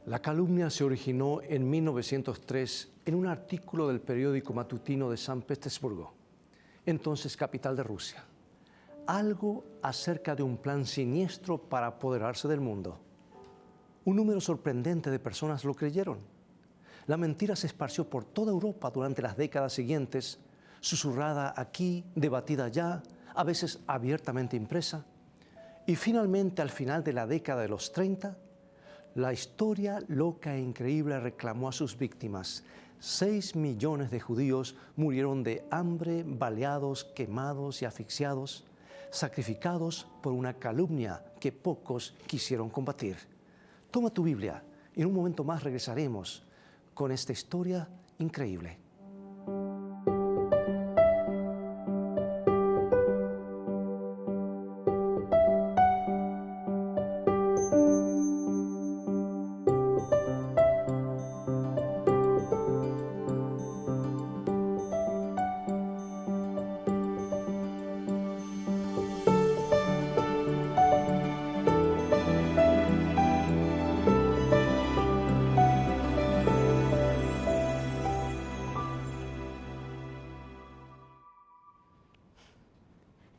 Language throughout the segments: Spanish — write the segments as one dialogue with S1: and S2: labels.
S1: La calumnia se originó en 1903 en un artículo del periódico matutino de San Petersburgo, entonces capital de Rusia. Algo acerca de un plan siniestro para apoderarse del mundo. Un número sorprendente de personas lo creyeron. La mentira se esparció por toda Europa durante las décadas siguientes, susurrada aquí, debatida allá, a veces abiertamente impresa. Y finalmente, al final de la década de los 30, la historia loca e increíble reclamó a sus víctimas. 6 millones de judíos murieron de hambre, baleados, quemados y asfixiados, sacrificados por una calumnia que pocos quisieron combatir. Toma tu Biblia y en un momento más regresaremos con esta historia increíble.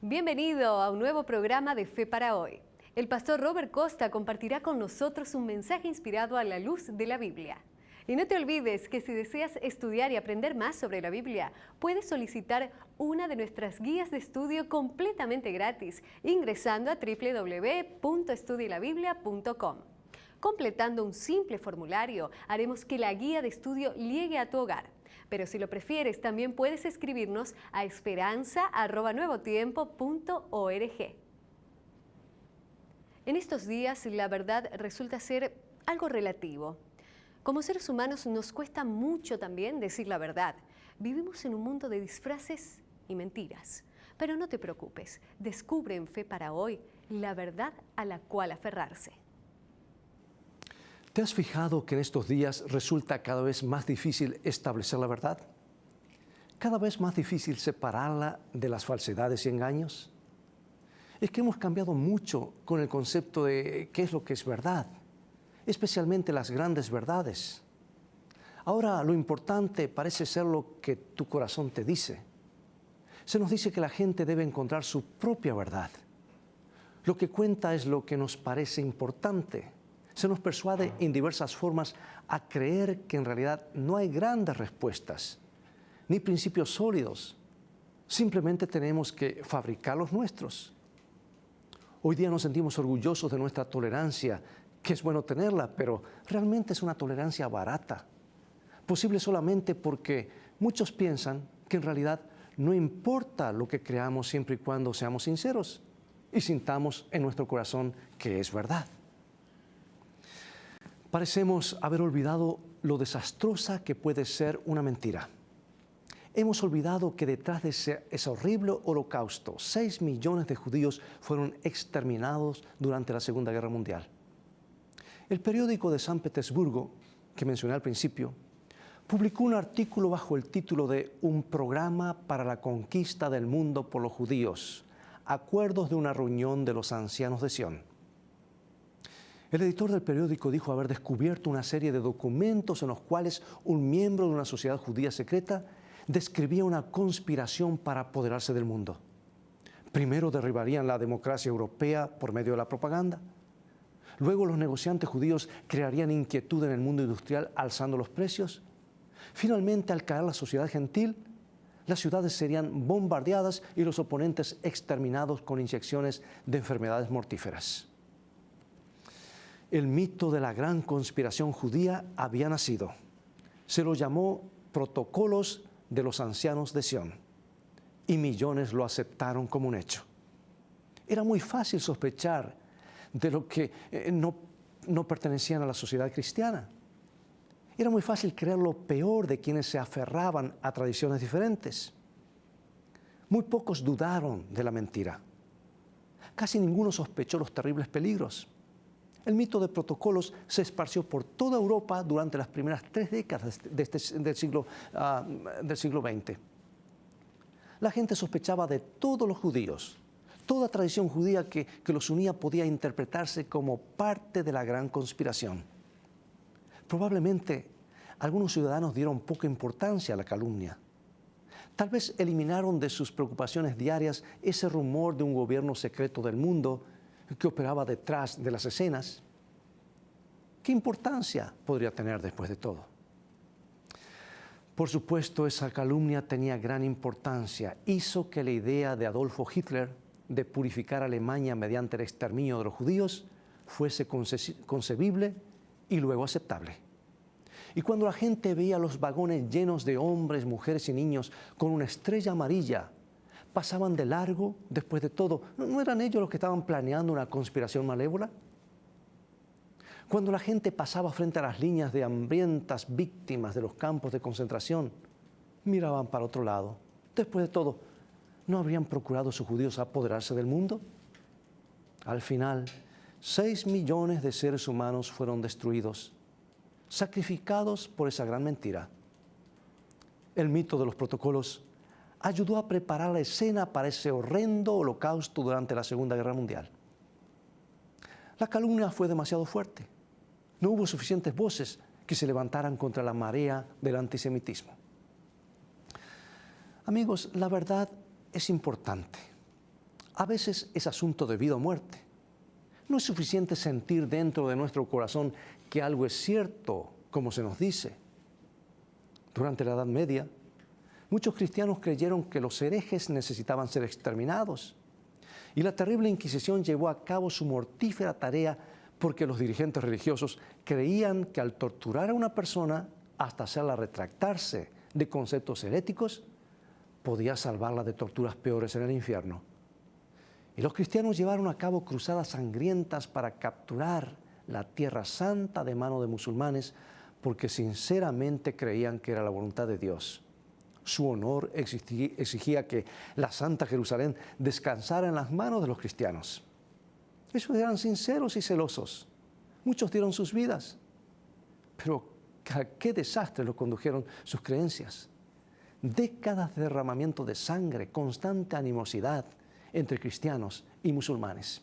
S2: Bienvenido a un nuevo programa de Fe para Hoy. El pastor Robert Costa compartirá con nosotros un mensaje inspirado a la luz de la Biblia. Y no te olvides que si deseas estudiar y aprender más sobre la Biblia, puedes solicitar una de nuestras guías de estudio completamente gratis ingresando a www.estudielabiblia.com. Completando un simple formulario, haremos que la guía de estudio llegue a tu hogar. Pero si lo prefieres, también puedes escribirnos a esperanza@nuevotiempo.org. En estos días, la verdad resulta ser algo relativo. Como seres humanos nos cuesta mucho también decir la verdad. Vivimos en un mundo de disfraces y mentiras. Pero no te preocupes, descubre en Fe para Hoy la verdad a la cual aferrarse.
S1: ¿Te has fijado que en estos días resulta cada vez más difícil establecer la verdad? ¿Cada vez más difícil separarla de las falsedades y engaños? Es que hemos cambiado mucho con el concepto de qué es lo que es verdad, especialmente las grandes verdades. Ahora lo importante parece ser lo que tu corazón te dice. Se nos dice que la gente debe encontrar su propia verdad. Lo que cuenta es lo que nos parece importante. Se nos persuade en diversas formas a creer que en realidad no hay grandes respuestas, ni principios sólidos. Simplemente tenemos que fabricar los nuestros. Hoy día nos sentimos orgullosos de nuestra tolerancia, que es bueno tenerla, pero realmente es una tolerancia barata. Posible solamente porque muchos piensan que en realidad no importa lo que creamos siempre y cuando seamos sinceros y sintamos en nuestro corazón que es verdad. Parecemos haber olvidado lo desastrosa que puede ser una mentira. Hemos olvidado que detrás de ese horrible holocausto, 6 millones de judíos fueron exterminados durante la Segunda Guerra Mundial. El periódico de San Petersburgo, que mencioné al principio, publicó un artículo bajo el título de Un programa para la conquista del mundo por los judíos, acuerdos de una reunión de los ancianos de Sión. El editor del periódico dijo haber descubierto una serie de documentos en los cuales un miembro de una sociedad judía secreta describía una conspiración para apoderarse del mundo. Primero derribarían la democracia europea por medio de la propaganda. Luego los negociantes judíos crearían inquietud en el mundo industrial alzando los precios. Finalmente, al caer la sociedad gentil, las ciudades serían bombardeadas y los oponentes exterminados con inyecciones de enfermedades mortíferas. El mito de la gran conspiración judía había nacido. Se lo llamó Protocolos de los Ancianos de Sión y millones lo aceptaron como un hecho. Era muy fácil sospechar de lo que no pertenecían a la sociedad cristiana. Era muy fácil creer lo peor de quienes se aferraban a tradiciones diferentes. Muy pocos dudaron de la mentira. Casi ninguno sospechó los terribles peligros. El mito de protocolos se esparció por toda Europa durante las primeras 3 décadas del siglo XX. La gente sospechaba de todos los judíos. Toda tradición judía que los unía podía interpretarse como parte de la gran conspiración. Probablemente algunos ciudadanos dieron poca importancia a la calumnia. Tal vez eliminaron de sus preocupaciones diarias ese rumor de un gobierno secreto del mundo que operaba detrás de las escenas. ¿Qué importancia podría tener después de todo? Por supuesto, esa calumnia tenía gran importancia. Hizo que la idea de Adolfo Hitler de purificar a Alemania mediante el exterminio de los judíos fuese concebible y luego aceptable. Y cuando la gente veía los vagones llenos de hombres, mujeres y niños con una estrella amarilla, pasaban de largo después de todo. ¿No eran ellos los que estaban planeando una conspiración malévola? Cuando la gente pasaba frente a las líneas de hambrientas víctimas de los campos de concentración, miraban para otro lado. Después de todo, ¿no habrían procurado sus judíos apoderarse del mundo? Al final, 6 millones de seres humanos fueron destruidos, sacrificados por esa gran mentira. El mito de los protocolos ayudó a preparar la escena para ese horrendo holocausto durante la Segunda Guerra Mundial. La calumnia fue demasiado fuerte. No hubo suficientes voces que se levantaran contra la marea del antisemitismo. Amigos, la verdad es importante. A veces es asunto de vida o muerte. No es suficiente sentir dentro de nuestro corazón que algo es cierto, como se nos dice. Durante la Edad Media, muchos cristianos creyeron que los herejes necesitaban ser exterminados. Y la terrible Inquisición llevó a cabo su mortífera tarea porque los dirigentes religiosos creían que al torturar a una persona hasta hacerla retractarse de conceptos heréticos, podía salvarla de torturas peores en el infierno. Y los cristianos llevaron a cabo cruzadas sangrientas para capturar la Tierra Santa de mano de musulmanes porque sinceramente creían que era la voluntad de Dios. Su honor exigía que la Santa Jerusalén descansara en las manos de los cristianos. Ellos eran sinceros y celosos. Muchos dieron sus vidas. Pero ¿a qué desastre los condujeron sus creencias? Décadas de derramamiento de sangre, constante animosidad entre cristianos y musulmanes.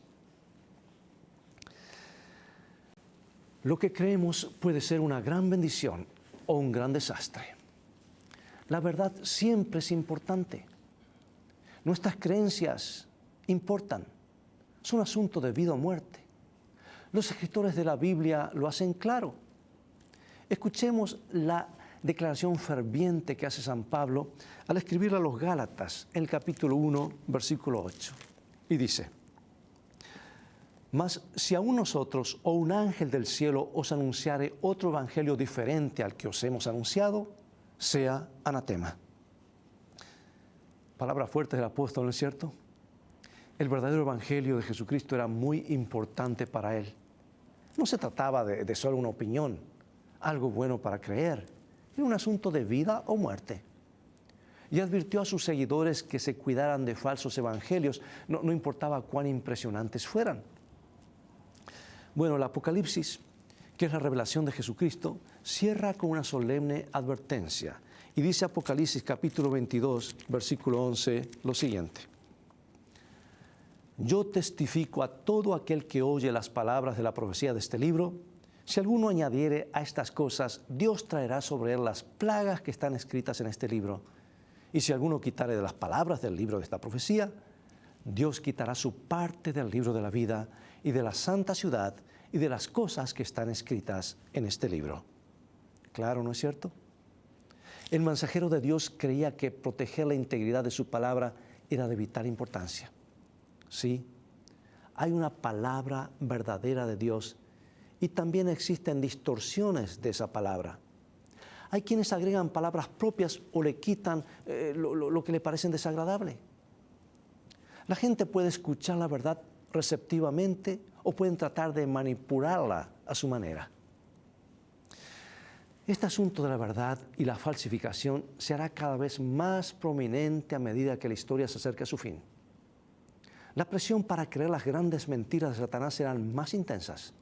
S1: Lo que creemos puede ser una gran bendición o un gran desastre. La verdad siempre es importante. Nuestras creencias importan. Son asunto de vida o muerte. Los escritores de la Biblia lo hacen claro. Escuchemos la declaración ferviente que hace San Pablo al escribir a los Gálatas, en el capítulo 1, versículo 8. Y dice: mas si aún nosotros o un ángel del cielo os anunciare otro evangelio diferente al que os hemos anunciado, sea anatema. Palabras fuertes del apóstol, ¿no es cierto? El verdadero evangelio de Jesucristo era muy importante para él. No se trataba de solo una opinión, algo bueno para creer. Era un asunto de vida o muerte. Y advirtió a sus seguidores que se cuidaran de falsos evangelios, no importaba cuán impresionantes fueran. Bueno, el Apocalipsis, que es la revelación de Jesucristo, cierra con una solemne advertencia. Y dice Apocalipsis capítulo 22, versículo 11, lo siguiente: yo testifico a todo aquel que oye las palabras de la profecía de este libro. Si alguno añadiere a estas cosas, Dios traerá sobre él las plagas que están escritas en este libro. Y si alguno quitare de las palabras del libro de esta profecía, Dios quitará su parte del libro de la vida y de la santa ciudad y de las cosas que están escritas en este libro. Claro, ¿no es cierto? El mensajero de Dios creía que proteger la integridad de su palabra era de vital importancia. Sí, hay una palabra verdadera de Dios y también existen distorsiones de esa palabra. Hay quienes agregan palabras propias o le quitan lo que le parecen desagradable. La gente puede escuchar la verdad receptivamente o pueden tratar de manipularla a su manera. Este asunto de la verdad y la falsificación se hará cada vez más prominente a medida que la historia se acerca a su fin. La presión para creer las grandes mentiras de Satanás serán más intensas.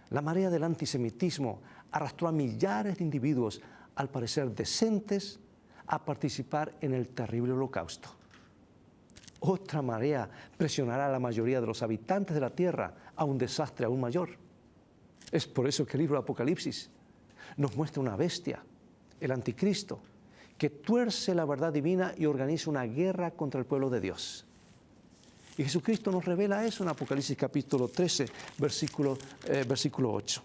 S1: La marea del antisemitismo arrastró a millares de individuos, al parecer decentes, a participar en el terrible holocausto. Otra marea presionará a la mayoría de los habitantes de la tierra a un desastre aún mayor. Es por eso que el libro de Apocalipsis nos muestra una bestia, el anticristo, que tuerce la verdad divina y organiza una guerra contra el pueblo de Dios. Y Jesucristo nos revela eso en Apocalipsis capítulo 13, versículo 8.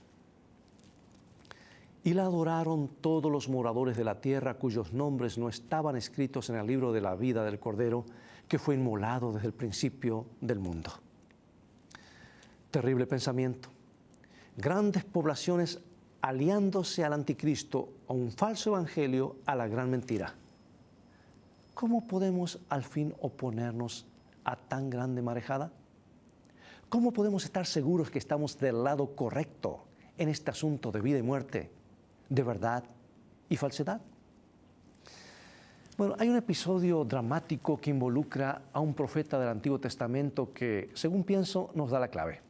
S1: Y la adoraron todos los moradores de la tierra cuyos nombres no estaban escritos en el libro de la vida del Cordero, que fue inmolado desde el principio del mundo. Terrible pensamiento. Grandes poblaciones aliándose al anticristo, a un falso evangelio, a la gran mentira. ¿Cómo podemos al fin oponernos a tan grande marejada? ¿Cómo podemos estar seguros que estamos del lado correcto en este asunto de vida y muerte, de verdad y falsedad? Bueno, hay un episodio dramático que involucra a un profeta del Antiguo Testamento que, según pienso, nos da la clave.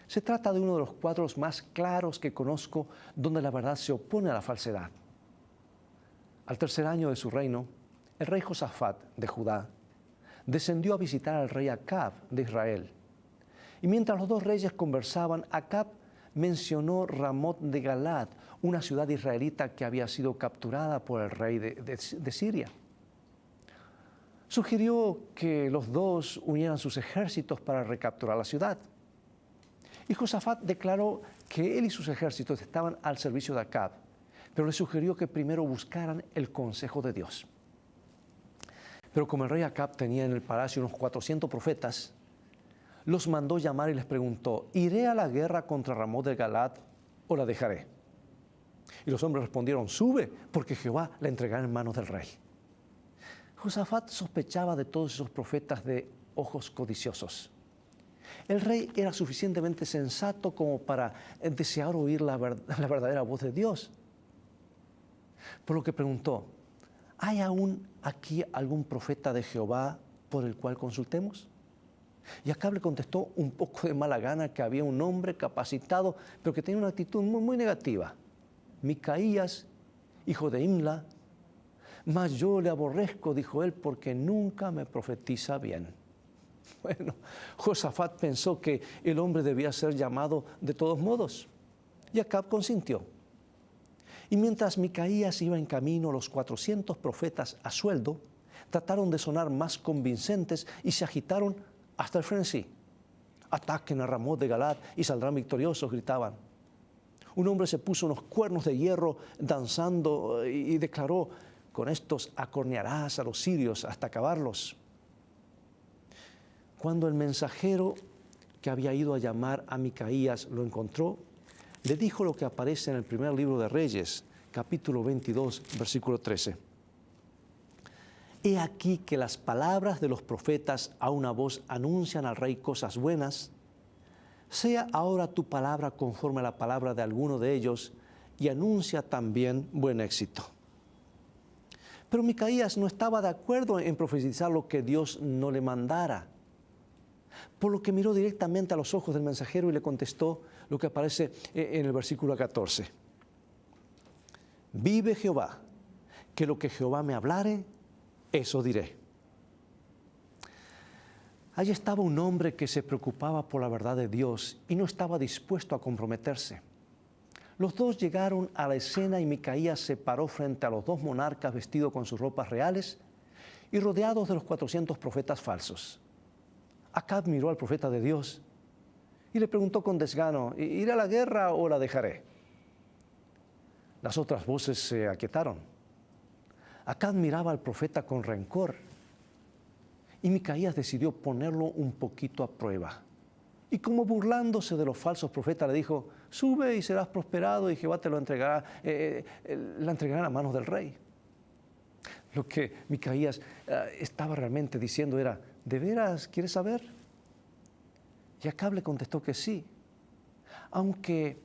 S1: Se trata de uno de los cuadros más claros que conozco donde la verdad se opone a la falsedad. Al tercer año de su reino, el rey Josafat de Judá descendió a visitar al rey Acab de Israel. Y mientras los dos reyes conversaban, Acab mencionó Ramot de Galad, una ciudad israelita que había sido capturada por el rey de Siria. Sugirió que los dos unieran sus ejércitos para recapturar la ciudad. Y Josafat declaró que él y sus ejércitos estaban al servicio de Acab, pero le sugirió que primero buscaran el consejo de Dios. Pero como el rey Acab tenía en el palacio unos 400 profetas, los mandó llamar y les preguntó: ¿iré a la guerra contra Ramot de Galad o la dejaré? Y los hombres respondieron: sube, porque Jehová la entregará en manos del rey. Josafat sospechaba de todos esos profetas de ojos codiciosos. El rey era suficientemente sensato como para desear oír la verdadera voz de Dios. Por lo que preguntó: ¿hay aún aquí algún profeta de Jehová por el cual consultemos? Y Acab le contestó un poco de mala gana que había un hombre capacitado, pero que tenía una actitud muy negativa. Micaías, hijo de Imla. Mas yo le aborrezco, dijo él, porque nunca me profetiza bien. Bueno, Josafat pensó que el hombre debía ser llamado de todos modos, y Acab consintió. Y mientras Micaías iba en camino, los 400 profetas a sueldo trataron de sonar más convincentes y se agitaron hasta el frenesí. Ataquen a Ramot de Galad y saldrán victoriosos, gritaban. Un hombre se puso unos cuernos de hierro danzando y declaró: con estos acornearás a los sirios hasta acabarlos. Cuando el mensajero que había ido a llamar a Micaías lo encontró, le dijo lo que aparece en el primer libro de Reyes, capítulo 22, versículo 13. He aquí que las palabras de los profetas a una voz anuncian al rey cosas buenas. Sea ahora tu palabra conforme a la palabra de alguno de ellos y anuncia también buen éxito. Pero Micaías no estaba de acuerdo en profetizar lo que Dios no le mandara, por lo que miró directamente a los ojos del mensajero y le contestó lo que aparece en el versículo 14. Vive Jehová, que lo que Jehová me hablare, eso diré. Allí estaba un hombre que se preocupaba por la verdad de Dios y no estaba dispuesto a comprometerse. Los dos llegaron a la escena y Micaías se paró frente a los dos monarcas vestidos con sus ropas reales y rodeados de los 400 profetas falsos. Acab miró al profeta de Dios y le preguntó con desgano: ¿iré a la guerra o la dejaré? Las otras voces se aquietaron. Acab miraba al profeta con rencor y Micaías decidió ponerlo un poquito a prueba. Y como burlándose de los falsos profetas le dijo: sube y serás prosperado y Jehová te lo entregará, la entregará a manos del rey. Lo que Micaías estaba realmente diciendo era: ¿de veras quieres saber? Y Acab le contestó que sí, aunque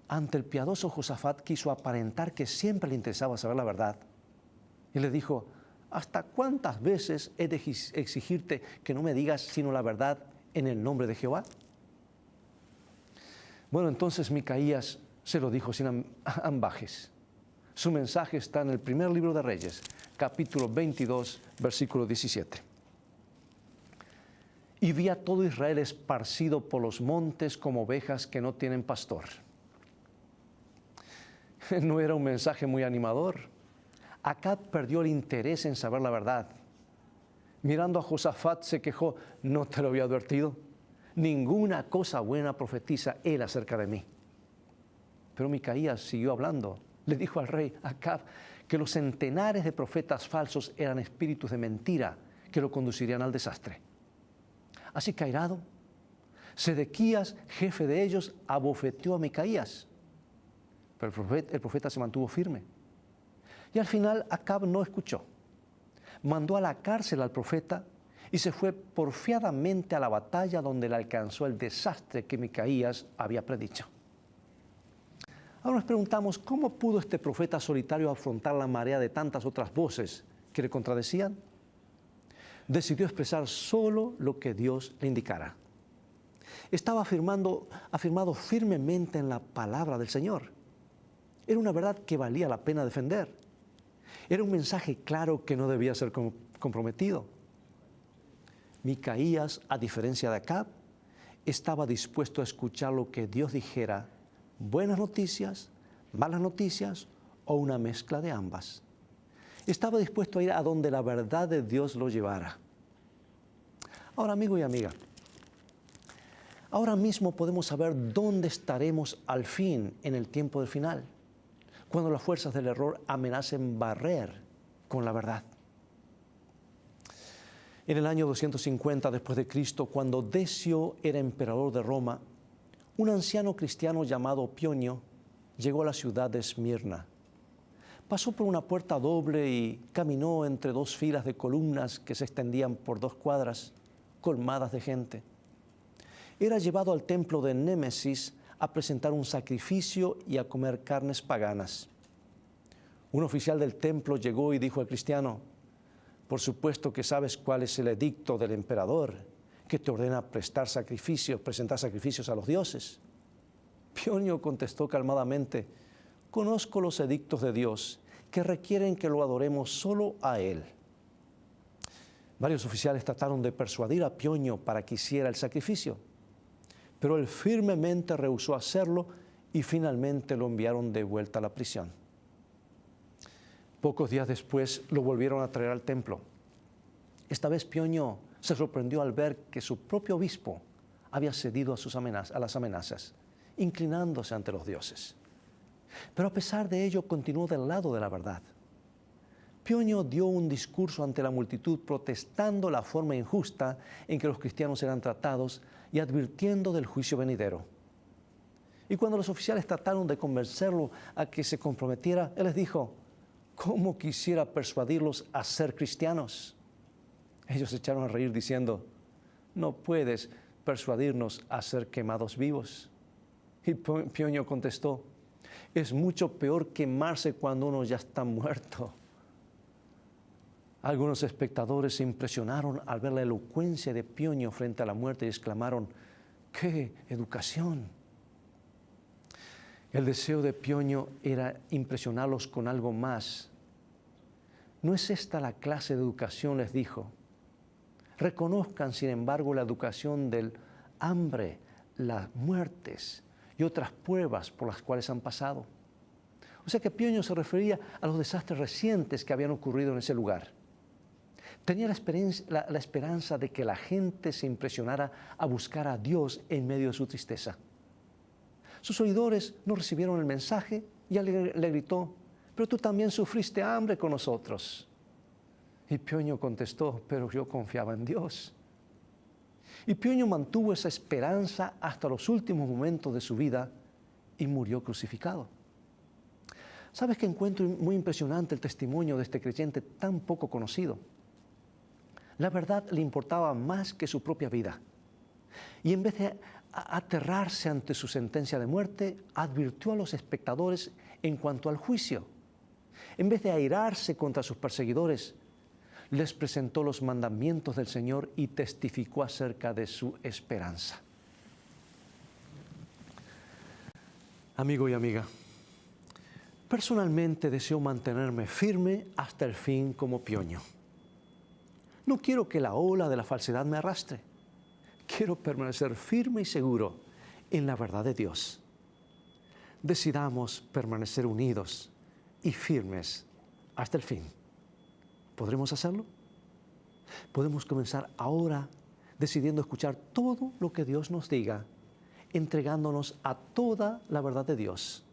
S1: ante el piadoso Josafat quiso aparentar que siempre le interesaba saber la verdad. Y le dijo: ¿hasta cuántas veces he de exigirte que no me digas sino la verdad en el nombre de Jehová? Bueno, entonces Micaías se lo dijo sin ambajes. Su mensaje está en el primer libro de Reyes, capítulo 22, versículo 17. Y vi a todo Israel esparcido por los montes como ovejas que no tienen pastor. No era un mensaje muy animador. Acab perdió el interés en saber la verdad. Mirando a Josafat se quejó: ¿no te lo había advertido? Ninguna cosa buena profetiza él acerca de mí. Pero Micaías siguió hablando. Le dijo al rey Acab que los centenares de profetas falsos eran espíritus de mentira que lo conducirían al desastre. Así que, airado, Sedequías, jefe de ellos, abofeteó a Micaías. Pero el profeta se mantuvo firme. Y al final Acab no escuchó. Mandó a la cárcel al profeta y se fue porfiadamente a la batalla donde le alcanzó el desastre que Micaías había predicho. Ahora nos preguntamos, ¿cómo pudo este profeta solitario afrontar la marea de tantas otras voces que le contradecían? Decidió expresar solo lo que Dios le indicara. Estaba afirmado firmemente en la palabra del Señor. Era una verdad que valía la pena defender. Era un mensaje claro que no debía ser comprometido. Micaías, a diferencia de Acab, estaba dispuesto a escuchar lo que Dios dijera: buenas noticias, malas noticias o una mezcla de ambas. Estaba dispuesto a ir a donde la verdad de Dios lo llevara. Ahora, amigo y amiga, ahora mismo podemos saber dónde estaremos al fin, en el tiempo del final, cuando las fuerzas del error amenacen barrer con la verdad. En el año 250 después de Cristo, cuando Decio era emperador de Roma, un anciano cristiano llamado Pionio llegó a la ciudad de Esmirna. Pasó por una puerta doble y caminó entre dos filas de columnas que se extendían por 2 cuadras, colmadas de gente. Era llevado al templo de Némesis a presentar un sacrificio y a comer carnes paganas. Un oficial del templo llegó y dijo al cristiano: por supuesto que sabes cuál es el edicto del emperador, que te ordena presentar sacrificios a los dioses. Pionio contestó calmadamente: conozco los edictos de Dios que requieren que lo adoremos solo a Él. Varios oficiales trataron de persuadir a Pionio para que hiciera el sacrificio, pero él firmemente rehusó hacerlo y finalmente lo enviaron de vuelta a la prisión. Pocos días después lo volvieron a traer al templo. Esta vez Pionio se sorprendió al ver que su propio obispo había cedido a las amenazas, inclinándose ante los dioses. Pero a pesar de ello continuó del lado de la verdad. Pionio dio un discurso ante la multitud protestando la forma injusta en que los cristianos eran tratados y advirtiendo del juicio venidero. Y cuando los oficiales trataron de convencerlo a que se comprometiera, él les dijo: ¿cómo quisiera persuadirlos a ser cristianos? Ellos se echaron a reír diciendo: no puedes persuadirnos a ser quemados vivos. Y Pionio contestó: es mucho peor quemarse cuando uno ya está muerto. Algunos espectadores se impresionaron al ver la elocuencia de Pionio frente a la muerte y exclamaron: ¡qué educación! El deseo de Pionio era impresionarlos con algo más. ¿No es esta la clase de educación?, les dijo. Reconozcan, sin embargo, la educación del hambre, las muertes y otras pruebas por las cuales han pasado. O sea que Pionio se refería a los desastres recientes que habían ocurrido en ese lugar. Tenía la esperanza de que la gente se impresionara a buscar a Dios en medio de su tristeza. Sus oidores no recibieron el mensaje y él le gritó: pero tú también sufriste hambre con nosotros. Y Pionio contestó: pero yo confiaba en Dios. Y Pionio mantuvo esa esperanza hasta los últimos momentos de su vida y murió crucificado. ¿Sabes qué encuentro muy impresionante el testimonio de este creyente tan poco conocido? La verdad le importaba más que su propia vida. Y en vez de aterrarse ante su sentencia de muerte, advirtió a los espectadores en cuanto al juicio. En vez de airarse contra sus perseguidores, les presentó los mandamientos del Señor y testificó acerca de su esperanza. Amigo y amiga, personalmente deseo mantenerme firme hasta el fin como Pionio. No quiero que la ola de la falsedad me arrastre. Quiero permanecer firme y seguro en la verdad de Dios. decidamos permanecer unidos y firmes hasta el fin. ¿Podremos hacerlo? Podemos comenzar ahora decidiendo escuchar todo lo que Dios nos diga, entregándonos a toda la verdad de Dios.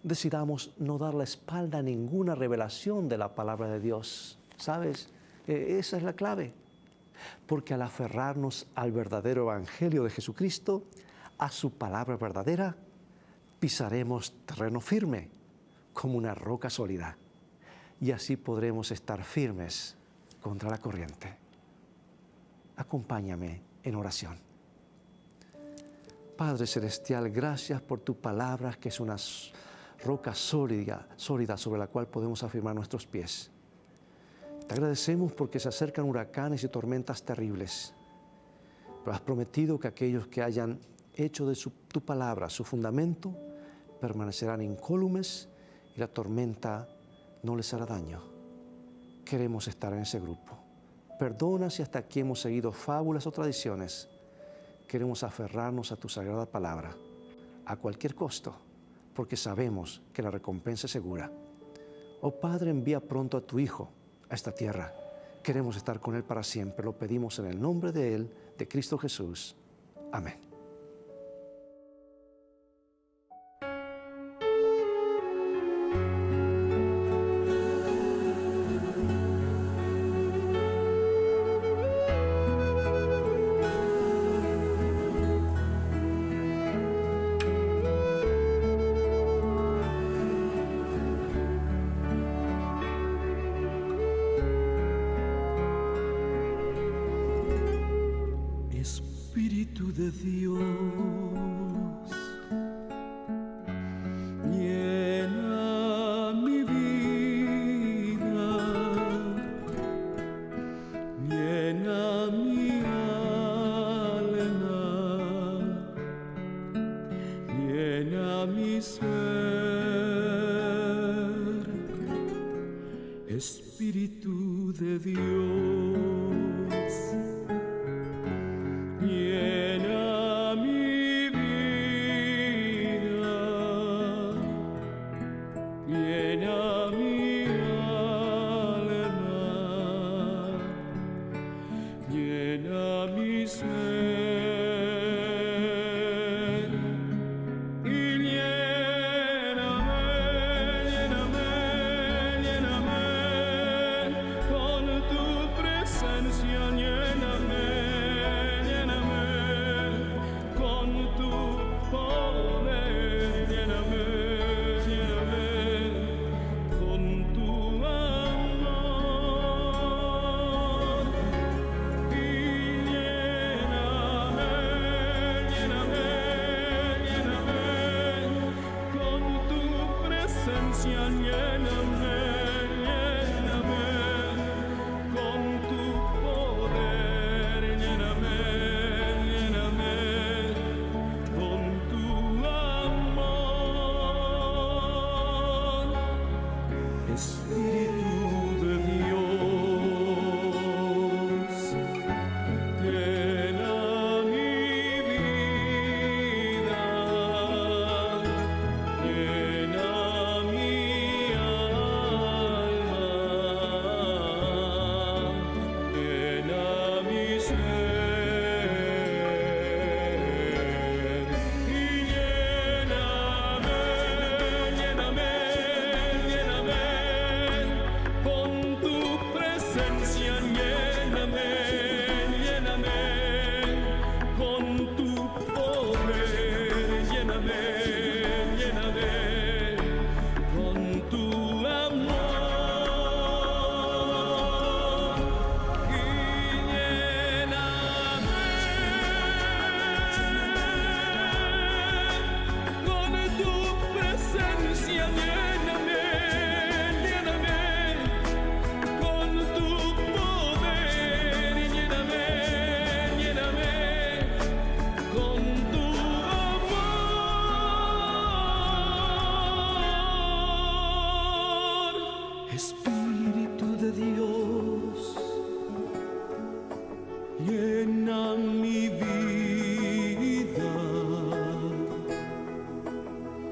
S1: Decidamos no dar la espalda a ninguna revelación de la palabra de Dios. ¿Sabes? Esa es la clave. Porque al aferrarnos al verdadero evangelio de Jesucristo, a su palabra verdadera, pisaremos terreno firme como una roca sólida. Y así podremos estar firmes contra la corriente. Acompáñame en oración. Padre Celestial, gracias por tu palabra, que es una roca sólida sobre la cual podemos afirmar nuestros pies. Te agradecemos porque se acercan huracanes y tormentas terribles. Pero has prometido que aquellos que hayan hecho de tu palabra su fundamento permanecerán incólumes y la tormenta no les hará daño. Queremos estar en ese grupo. Perdona si hasta aquí hemos seguido fábulas o tradiciones. Queremos aferrarnos a tu sagrada palabra, a cualquier costo, porque sabemos que la recompensa es segura. Oh Padre, envía pronto a tu Hijo a esta tierra. Queremos estar con Él para siempre. Lo pedimos en el nombre de Él, de Cristo Jesús. Amén.
S3: Espíritu de Dios, llena mi vida, llena mi alma, llena mi ser. Espíritu de Dios, llena mi vida, llena mi alma, llena mi ser, y lléname, lléname, lléname con tu presencia, lléname. Llena mi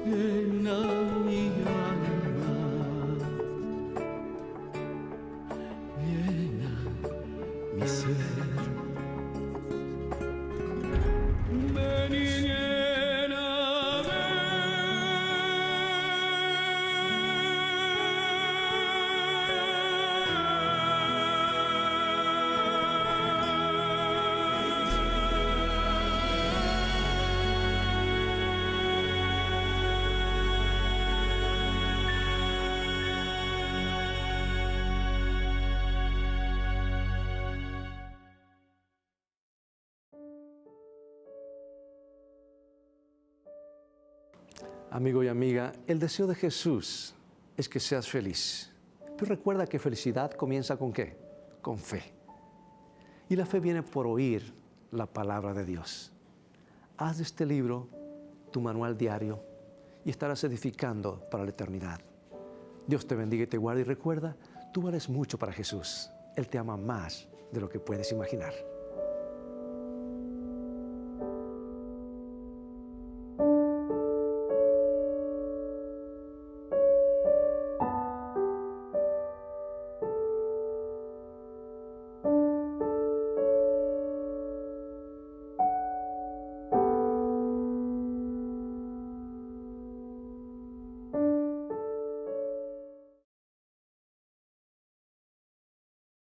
S3: llena mi alma, llena mi ser. Ven y lléname.
S1: Amigo y amiga, el deseo de Jesús es que seas feliz. Pero recuerda que felicidad comienza ¿con qué? Con fe. Y la fe viene por oír la palabra de Dios. Haz de este libro tu manual diario y estarás edificando para la eternidad. Dios te bendiga y te guarde y recuerda, tú vales mucho para Jesús. Él te ama más de lo que puedes imaginar.